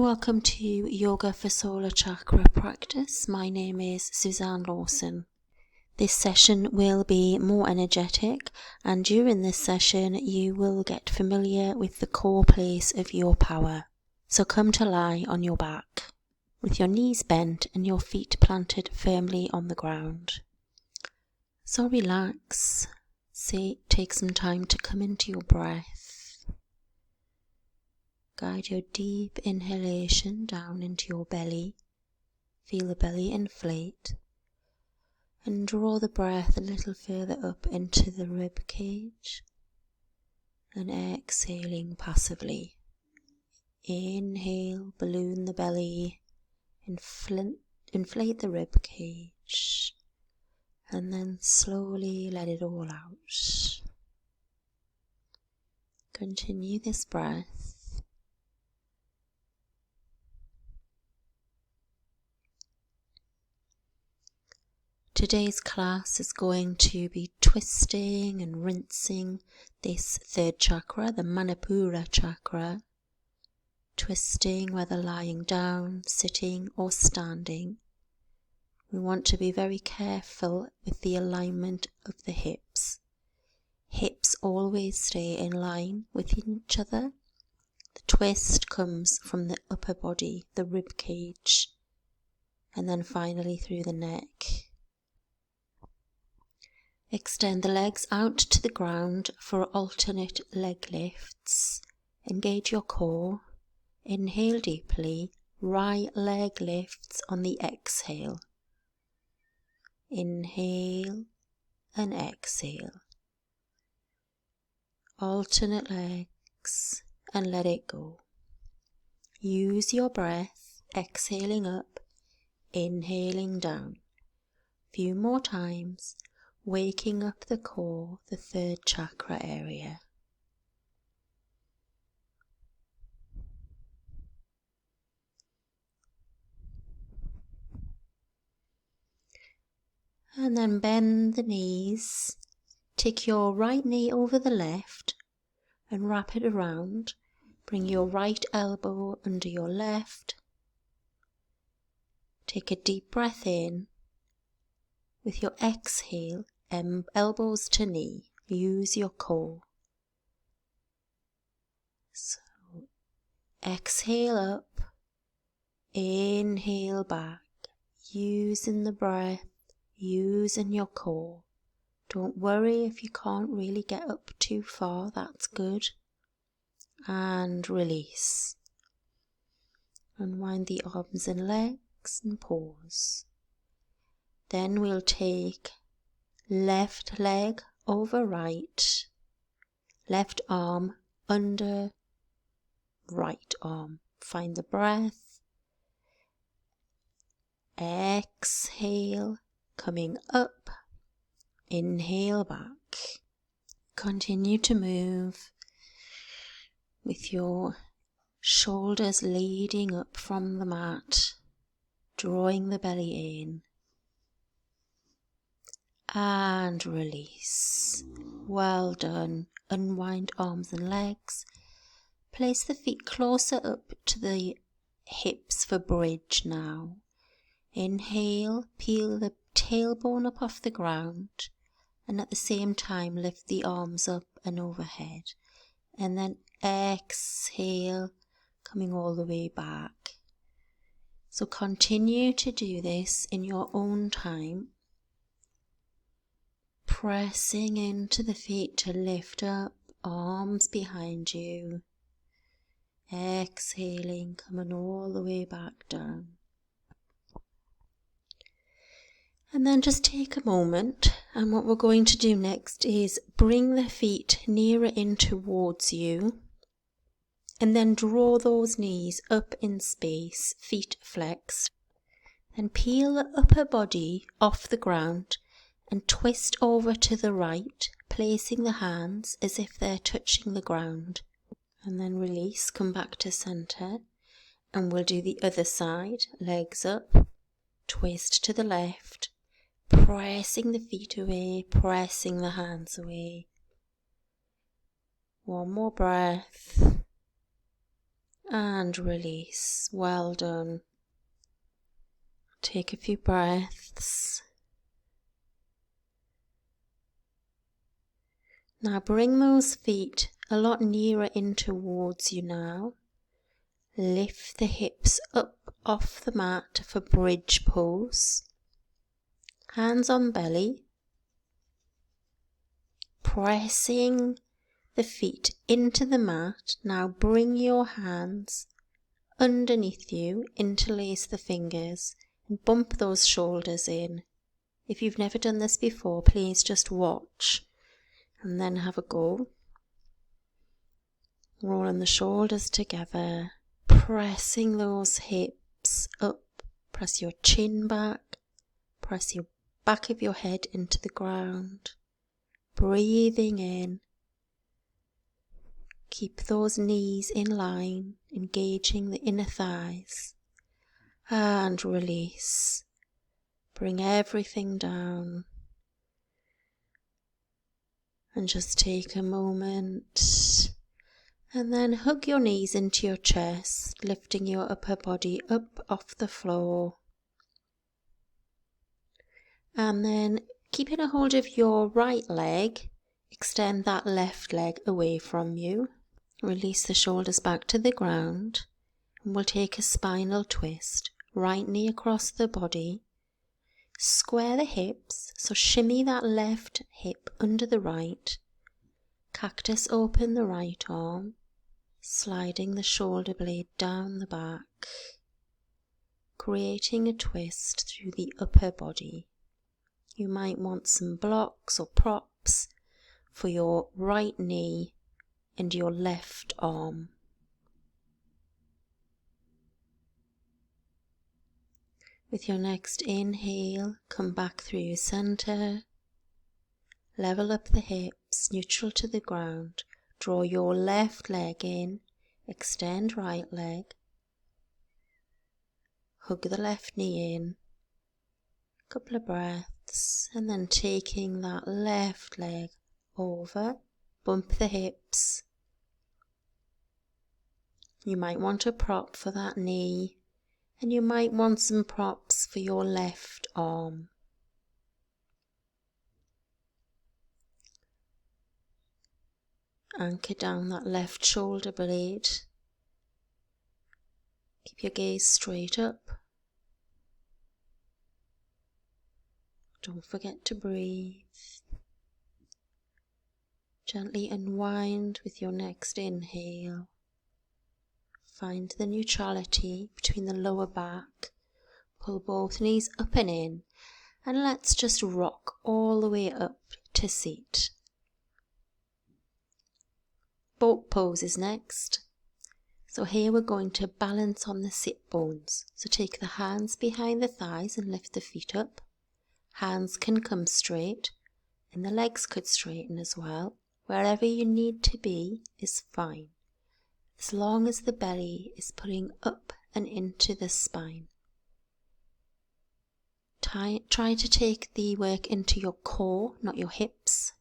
Welcome to Yoga for Solar Chakra practice. My name is Suzanne Lawson. This session will be more energetic, and during this session you will get familiar with the core place of your power. So come to lie on your back, with your knees bent and your feet planted firmly on the ground. So relax, take some time to come into your breath. Guide your deep inhalation down into your belly. Feel the belly inflate. And draw the breath a little further up into the rib cage. And exhaling passively. Inhale, balloon the belly. Inflate the rib cage. And then slowly let it all out. Continue this breath. Today's class is going to be twisting and rinsing this third chakra, the Manipura chakra. Twisting whether lying down, sitting or standing. We want to be very careful with the alignment of the hips. Hips always stay in line with each other. The twist comes from the upper body, the rib cage, and then finally through the neck. Extend the legs out to the ground for alternate leg lifts. Engage your core. Inhale deeply. Right leg lifts on the exhale. Inhale and exhale. Alternate legs and let it go. Use your breath, exhaling up, inhaling down. Few more times. Waking up the core, the third chakra area. And then bend the knees. Take your right knee over the left and wrap it around. Bring your right elbow under your left. Take a deep breath in. With your exhale, elbows to knee, use your core. So, exhale up, inhale back, using the breath, using your core. Don't worry if you can't really get up too far, that's good. And release. Unwind the arms and legs and pause. Then we'll take left leg over right, left arm under right arm. Find the breath. Exhale, coming up. Inhale back. Continue to move with your shoulders leading up from the mat, drawing the belly in. And release. Well done. Unwind arms and legs. Place the feet closer up to the hips for bridge now. Inhale, peel the tailbone up off the ground, and at the same time lift the arms up and overhead. And then exhale, coming all the way back. So continue to do this in your own time. Pressing into the feet to lift up, arms behind you. Exhaling, coming all the way back down. And then just take a moment, and what we're going to do next is bring the feet nearer in towards you, and then draw those knees up in space, feet flexed. Then peel the upper body off the ground and twist over to the right, placing the hands as if they're touching the ground. And then release, come back to center, and we'll do the other side. Legs up, twist to the left, pressing the feet away, pressing the hands away. One more breath. and release. Well done. Take a few breaths. Now bring those feet a lot nearer in towards you now. Lift the hips up off the mat for bridge pose. Hands on belly. Pressing the feet into the mat. Now bring your hands underneath you, interlace the fingers and bump those shoulders in. If you've never done this before, please just watch and then have a go. Rolling the shoulders together, pressing those hips up, press your chin back, press your back of your head into the ground, breathing in. Keep those knees in line, engaging the inner thighs, and release. Bring everything down. And just take a moment and then hug your knees into your chest, lifting your upper body up off the floor. And then keeping a hold of your right leg, extend that left leg away from you. Release the shoulders back to the ground and we'll take a spinal twist, right knee across the body. Square the hips, so shimmy that left hip under the right. Cactus open the right arm, sliding the shoulder blade down the back, creating a twist through the upper body. You might want some blocks or props for your right knee and your left arm. With your next inhale, come back through your center. Level up the hips, neutral to the ground. Draw your left leg in, extend right leg. Hug the left knee in. Couple of breaths, and then taking that left leg over, bump the hips. You might want a prop for that knee, and you might want some props for your left arm. Anchor down that left shoulder blade. Keep your gaze straight up. Don't forget to breathe. Gently unwind with your next inhale. Find the neutrality between the lower back. Pull both knees up and in. And let's just rock all the way up to seat. Boat pose is next. So here we're going to balance on the sit bones. So take the hands behind the thighs and lift the feet up. Hands can come straight and the legs could straighten as well. Wherever you need to be is fine, as long as the belly is pulling up and into the spine. Try to take the work into your core, not your hips.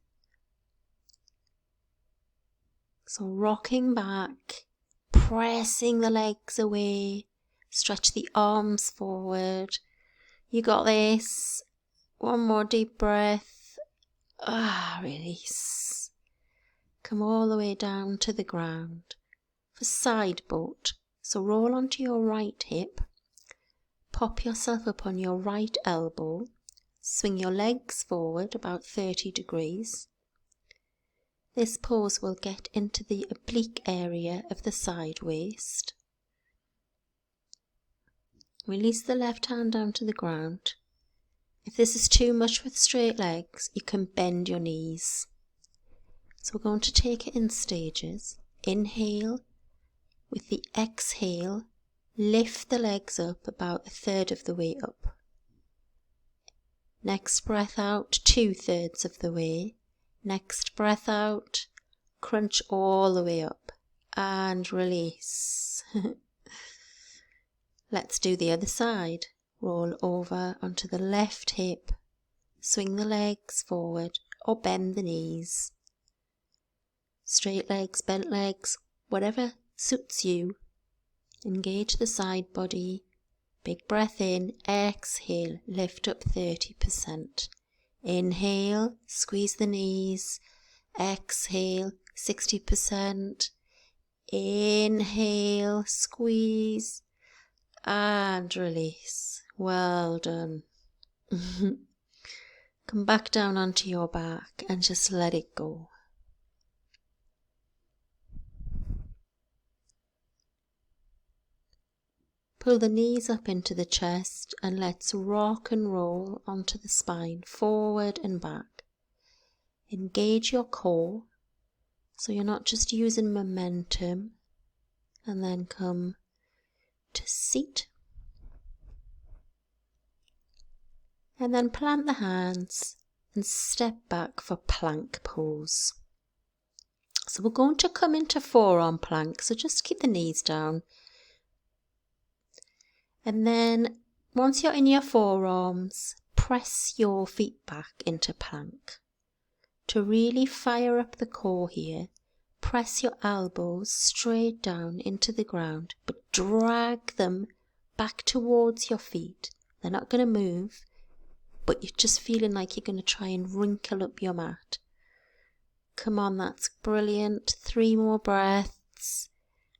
So rocking back, pressing the legs away, stretch the arms forward. You got this. One more deep breath. Release. Come all the way down to the ground for side boat. So roll onto your right hip. Pop yourself up on your right elbow. Swing your legs forward about 30 degrees. This pose will get into the oblique area of the side waist. Release the left hand down to the ground. If this is too much with straight legs, you can bend your knees. So we're going to take it in stages. Inhale. With the exhale, lift the legs up about 1/3 of the way up. Next breath out, 2/3 of the way. Next breath out, crunch all the way up and release. Let's do the other side. Roll over onto the left hip, swing the legs forward or bend the knees. Straight legs, bent legs, whatever suits you. Engage the side body. Big breath in, exhale, lift up 30%. Inhale, squeeze the knees. Exhale, 60%. Inhale, squeeze, and release. Well done. Come back down onto your back and just let it go. Pull the knees up into the chest and let's rock and roll onto the spine, forward and back. Engage your core, so you're not just using momentum, and then come to seat. And then plant the hands and step back for plank pose. So we're going to come into forearm plank, so just keep the knees down. And then once you're in your forearms, press your feet back into plank. To really fire up the core here, press your elbows straight down into the ground, but drag them back towards your feet. They're not going to move, but you're just feeling like you're going to try and wrinkle up your mat. Come on, that's brilliant. 3 more breaths.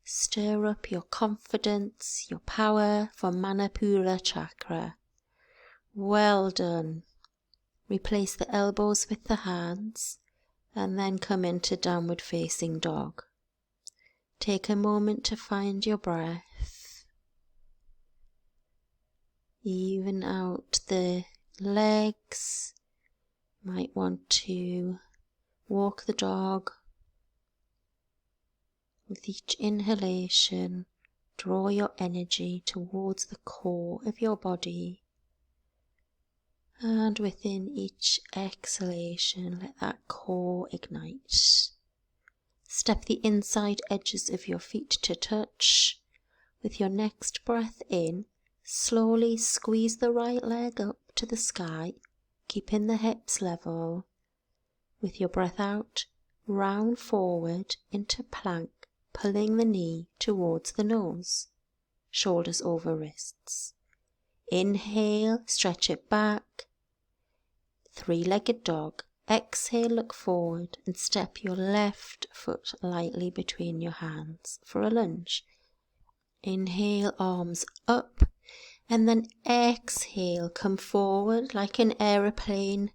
Stir up your confidence, your power for Manipura chakra. Well done. Replace the elbows with the hands and then come into downward facing dog. Take a moment to find your breath. Even out the legs. You might want to walk the dog. With each inhalation, draw your energy towards the core of your body. And within each exhalation, let that core ignite. Step the inside edges of your feet to touch. With your next breath in, slowly squeeze the right leg up to the sky, keeping the hips level. With your breath out, round forward into plank, pulling the knee towards the nose, shoulders over wrists. Inhale, stretch it back. 3-legged dog. Exhale, look forward and step your left foot lightly between your hands for a lunge. Inhale, arms up, and then exhale, come forward like an aeroplane,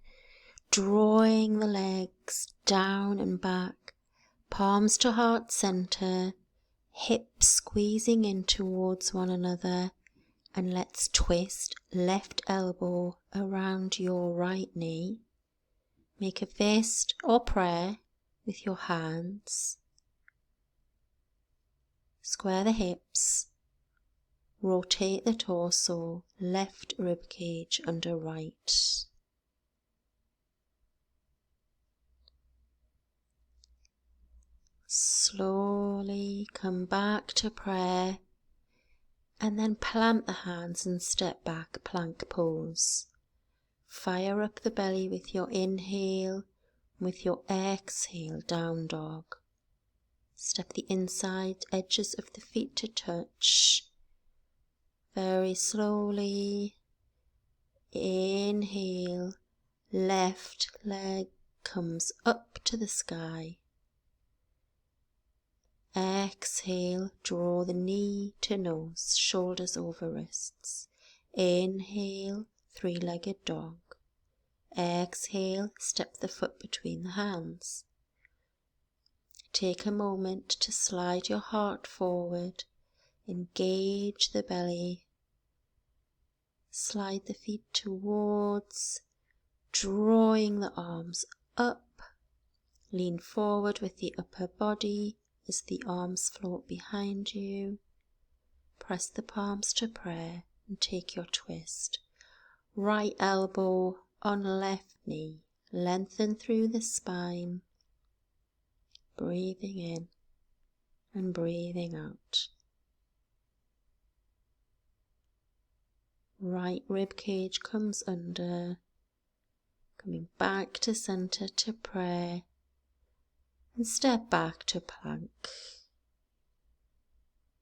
drawing the legs down and back, palms to heart center, hips squeezing in towards one another, and let's twist left elbow around your right knee. Make a fist or prayer with your hands. Square the hips. Rotate the torso, left rib cage under right. Slowly come back to prayer and then plant the hands and step back, plank pose. Fire up the belly with your inhale, with your exhale, down dog. Step the inside edges of the feet to touch. Very slowly. Inhale, left leg comes up to the sky. Exhale, draw the knee to nose, shoulders over wrists. Inhale, 3-legged dog. Exhale, step the foot between the hands. Take a moment to slide your heart forward, engage the belly, slide the feet towards, drawing the arms up, lean forward with the upper body as the arms float behind you. Press the palms to prayer and take your twist. Right elbow on left knee, lengthen through the spine, breathing in and breathing out. Right rib cage comes under, coming back to center to prayer and step back to plank.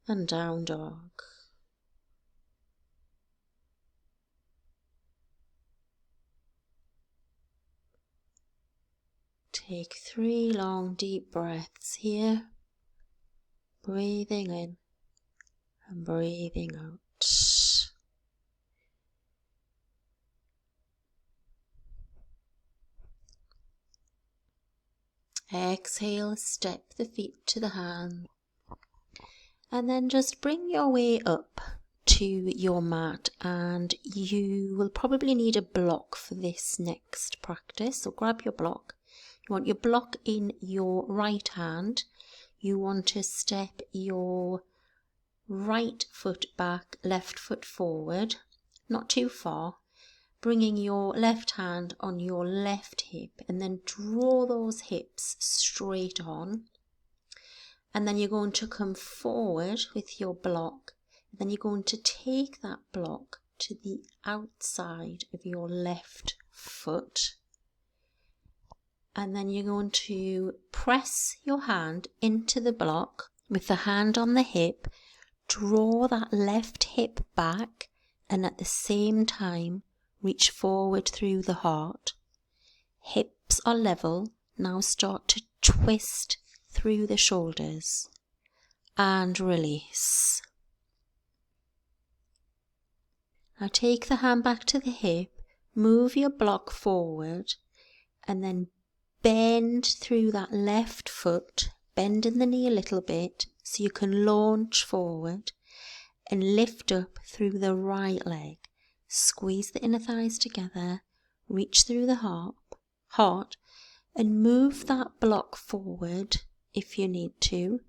and down dog. Take 3 long deep breaths here, breathing in and breathing out. Exhale, step the feet to the hand, and then just bring your way up to your mat, and you will probably need a block for this next practice, so grab your block. You want your block in your right hand. You want to step your right foot back, left foot forward, not too far, bringing your left hand on your left hip, and then draw those hips straight on. And then you're going to come forward with your block, and then you're going to take that block to the outside of your left foot. And then you're going to press your hand into the block with the hand on the hip, draw that left hip back, and at the same time reach forward through the heart. Hips are level, now start to twist through the shoulders and release. Now take the hand back to the hip, move your block forward, and then bend through that left foot, bend in the knee a little bit so you can launch forward and lift up through the right leg. Squeeze the inner thighs together, reach through the heart, and move that block forward if you need to.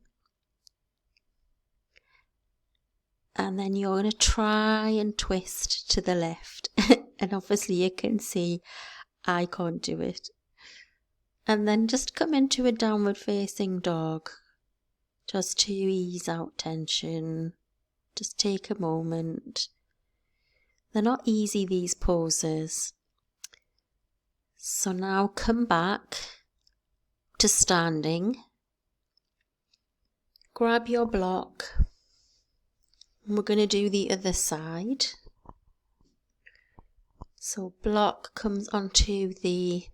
And then you're going to try and twist to the left. And obviously you can see I can't do it. And then just come into a downward facing dog, just to ease out tension. Just take a moment. They're not easy, these poses. So now come back to standing. Grab your block. And we're going to do the other side. So block comes onto the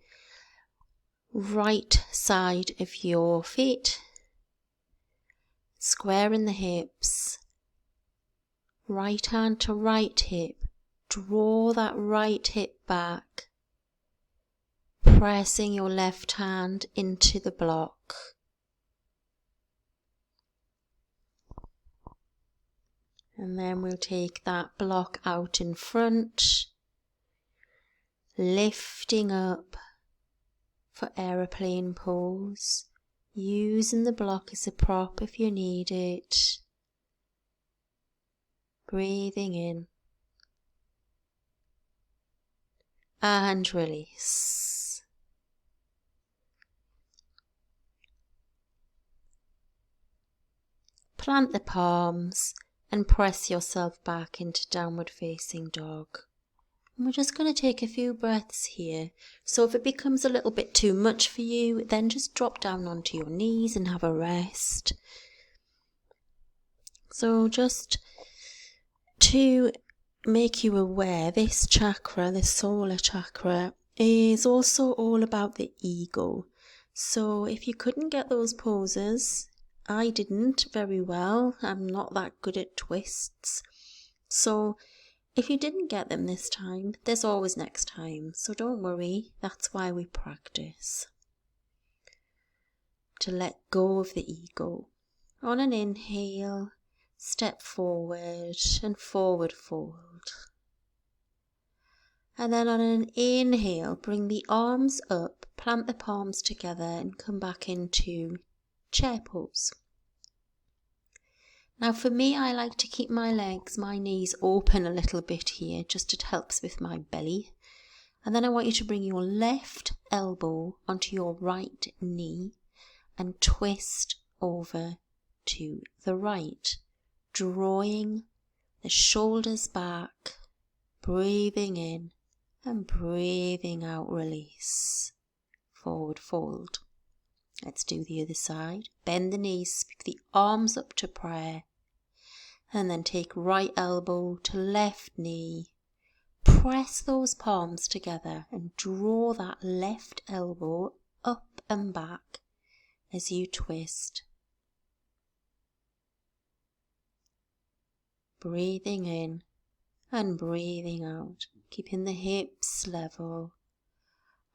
right side of your feet, square in the hips, right hand to right hip, draw that right hip back, pressing your left hand into the block. And then we'll take that block out in front, lifting up for Aeroplane Pose, using the block as a prop if you need it. Breathing in and release. Plant the palms and press yourself back into downward facing dog. And we're just going to take a few breaths here. So if it becomes a little bit too much for you, then just drop down onto your knees and have a rest. So just to make you aware, this chakra, the solar chakra, is also all about the ego. So if you couldn't get those poses, I didn't very well. I'm not that good at twists. So if you didn't get them this time, there's always next time. So don't worry, that's why we practice. To let go of the ego. On an inhale, step forward and forward fold. And then on an inhale, bring the arms up, plant the palms together and come back into chair pose. Now for me, I like to keep my legs, my knees open a little bit here, just it helps with my belly. And then I want you to bring your left elbow onto your right knee and twist over to the right, drawing the shoulders back, breathing in and breathing out, release, forward fold. Let's do the other side. Bend the knees, pick the arms up to prayer. And then take right elbow to left knee. Press those palms together and draw that left elbow up and back as you twist. Breathing in and breathing out, keeping the hips level,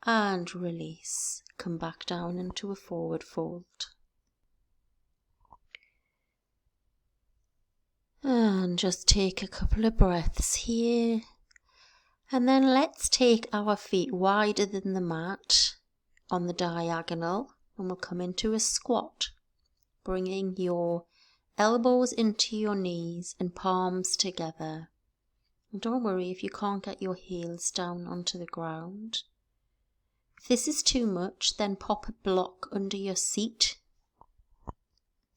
and release. Come back down into a forward fold. And just take a couple of breaths here. And then let's take our feet wider than the mat on the diagonal, and we'll come into a squat, bringing your elbows into your knees and palms together. And don't worry if you can't get your heels down onto the ground. If this is too much, then pop a block under your seat,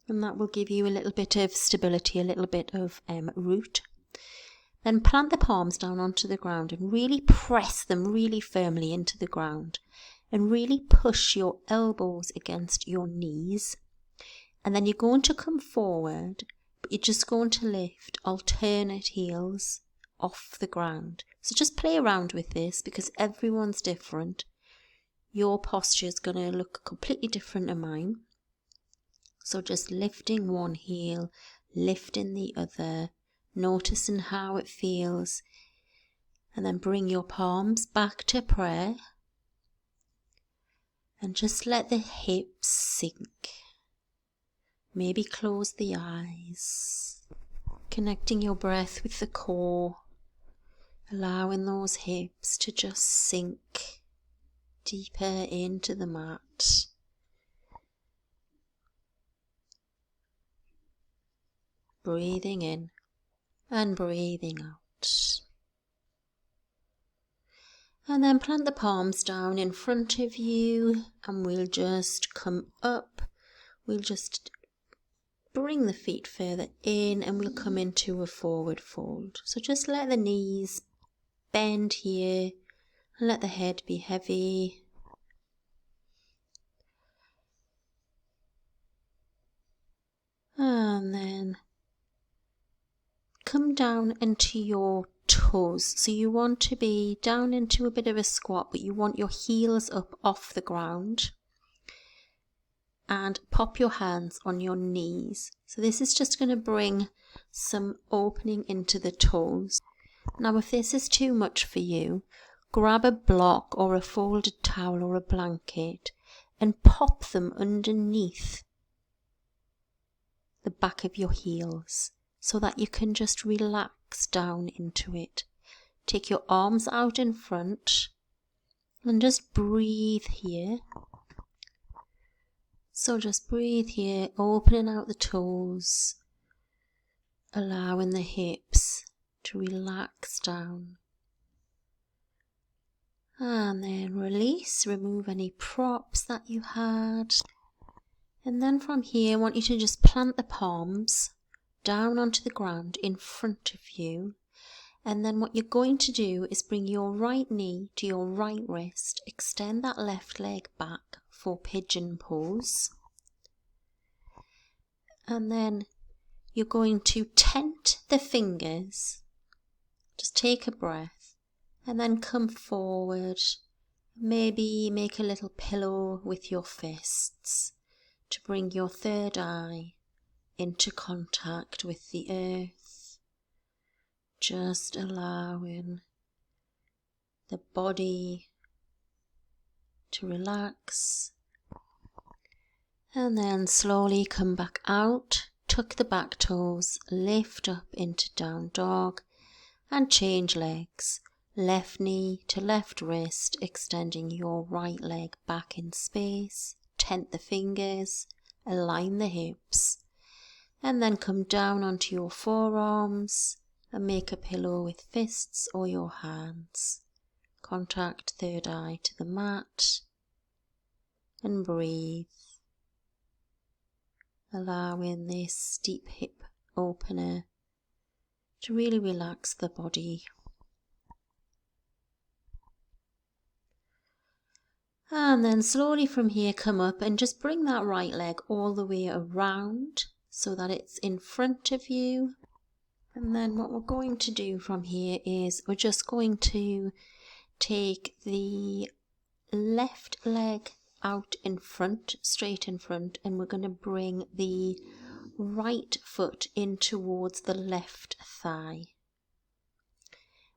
and that will give you a little bit of stability, a little bit of root. Then plant the palms down onto the ground and really press them really firmly into the ground, and really push your elbows against your knees. And then you're going to come forward, but you're just going to lift alternate heels off the ground. So just play around with this, because everyone's different. Your posture is going to look completely different to mine. So just lifting one heel, lifting the other, noticing how it feels. And then bring your palms back to prayer. And just let the hips sink. Maybe close the eyes. Connecting your breath with the core. Allowing those hips to just sink deeper into the mat. Breathing in and breathing out. And then plant the palms down in front of you, and we'll just come up. We'll just bring the feet further in, and we'll come into a forward fold. So just let the knees bend here, and let the head be heavy. And then come down into your toes. So you want to be down into a bit of a squat, but you want your heels up off the ground. And pop your hands on your knees. So this is just going to bring some opening into the toes. Now if this is too much for you, grab a block or a folded towel or a blanket and pop them underneath the back of your heels so that you can just relax down into it. Take your arms out in front and just breathe here. So just breathe here, opening out the toes, allowing the hips to relax down. And then release, remove any props that you had. And then from here, I want you to just plant the palms down onto the ground in front of you. And then what you're going to do is bring your right knee to your right wrist, extend that left leg back for pigeon pose. And then you're going to tent the fingers. Just take a breath and then come forward. Maybe make a little pillow with your fists to bring your third eye into contact with the earth. Just allowing the body to relax. And then slowly come back out, tuck the back toes, lift up into down dog, and change legs. Left knee to left wrist, extending your right leg back in space. Tent the fingers, align the hips, and then come down onto your forearms and make a pillow with fists or your hands. Contact third eye to the mat and breathe. Allowing this deep hip opener to really relax the body. And then slowly from here come up and just bring that right leg all the way around so that it's in front of you. And then what we're going to do from here is we're just going to take the left leg out in front, straight in front, and we're going to bring the right foot in towards the left thigh.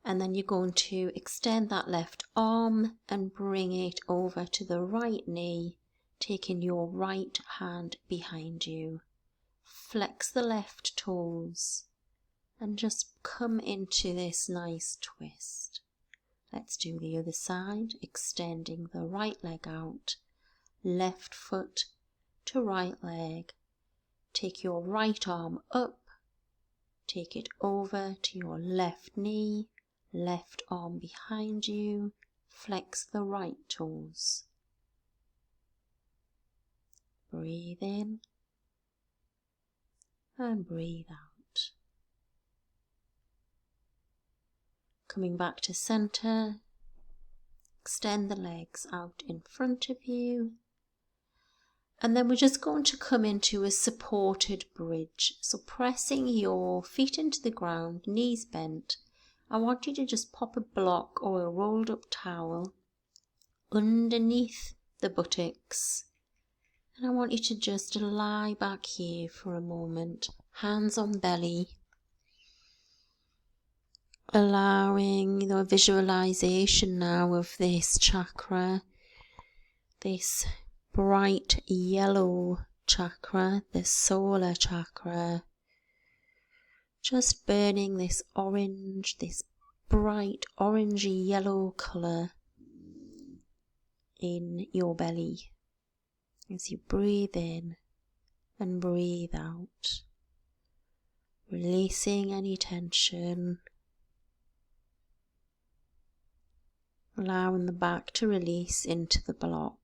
And then you're going to extend that left arm and bring it over to the right knee, taking your right hand behind you. Flex the left toes and just come into this nice twist. Let's do the other side, extending the right leg out, left foot to right leg. Take your right arm up, take it over to your left knee, left arm behind you, flex the right toes. Breathe in and breathe out. Coming back to center, extend the legs out in front of you. And then we're just going to come into a supported bridge. So pressing your feet into the ground, knees bent. I want you to just pop a block or a rolled up towel underneath the buttocks. And I want you to just lie back here for a moment, hands on belly. Allowing a visualization now of this chakra, this bright yellow chakra, the solar chakra, just burning this orange, this bright orangey yellow colour in your belly as you breathe in and breathe out, releasing any tension, allowing the back to release into the block.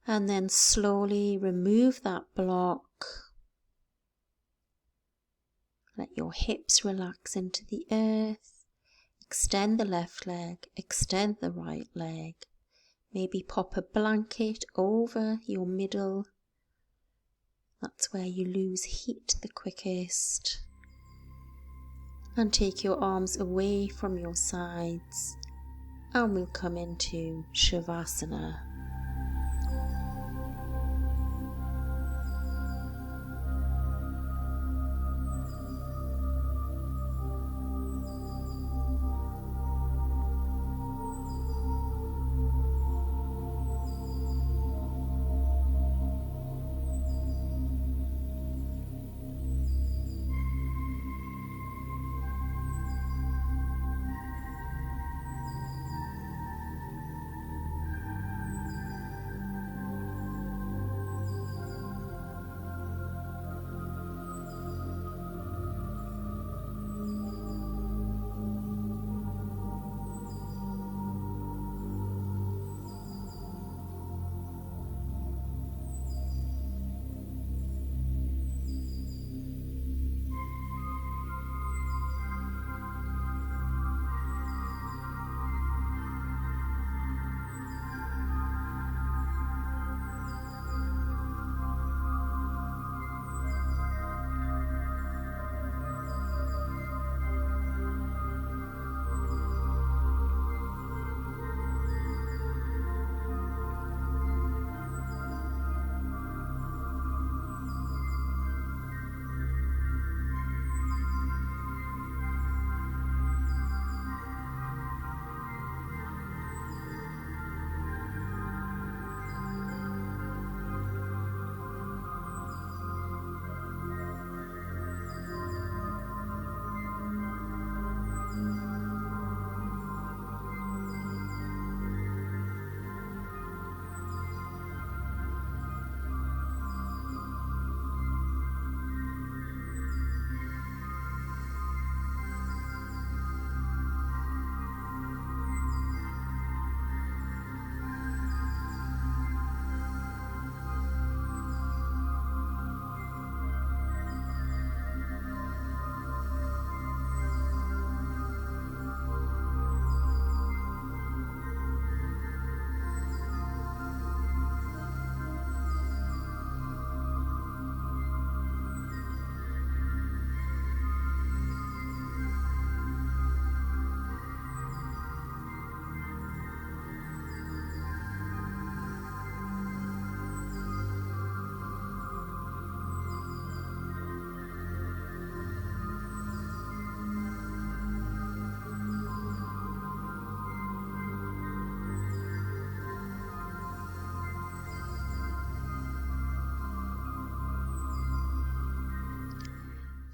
And then slowly remove that block. Let your hips relax into the earth. Extend the left leg, extend the right leg. Maybe pop a blanket over your middle. That's where you lose heat the quickest. And take your arms away from your sides. And we'll come into Shavasana.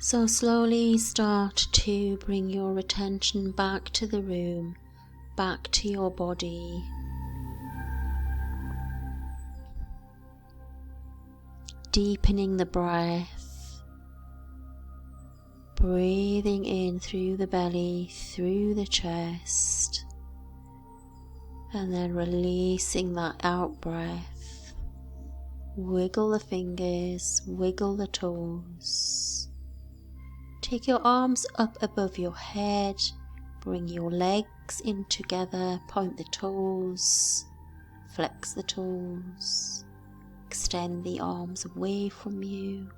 So slowly start to bring your attention back to the room, back to your body. Deepening the breath, breathing in through the belly, through the chest, and then releasing that out breath. Wiggle the fingers, wiggle the toes. Take your arms up above your head, bring your legs in together, point the toes, flex the toes. Extend the arms away from you,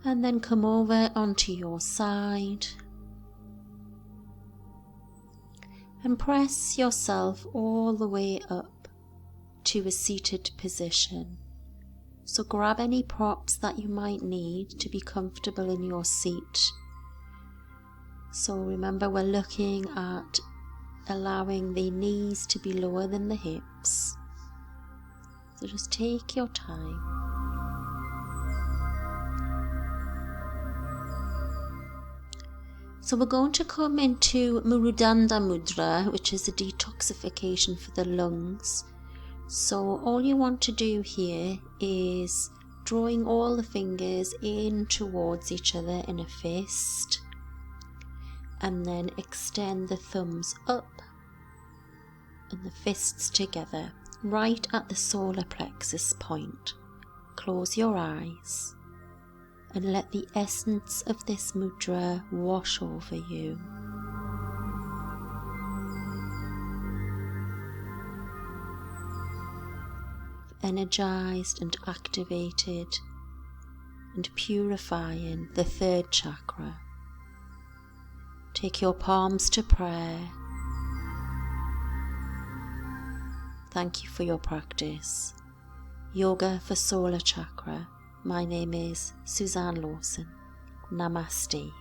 and then come over onto your side and press yourself all the way up to a seated position. So grab any props that you might need to be comfortable in your seat. So remember, we're looking at allowing the knees to be lower than the hips. So just take your time. So we're going to come into Murudanda Mudra, which is a detoxification for the lungs. So all you want to do here is drawing all the fingers in towards each other in a fist, and then extend the thumbs up and the fists together right at the solar plexus point. Close your eyes and let the essence of this mudra wash over you. Energized and activated and purifying the third chakra. Take your palms to prayer. Thank you for your practice. Yoga for Solar Chakra. My name is Suzanne Lawson. Namaste.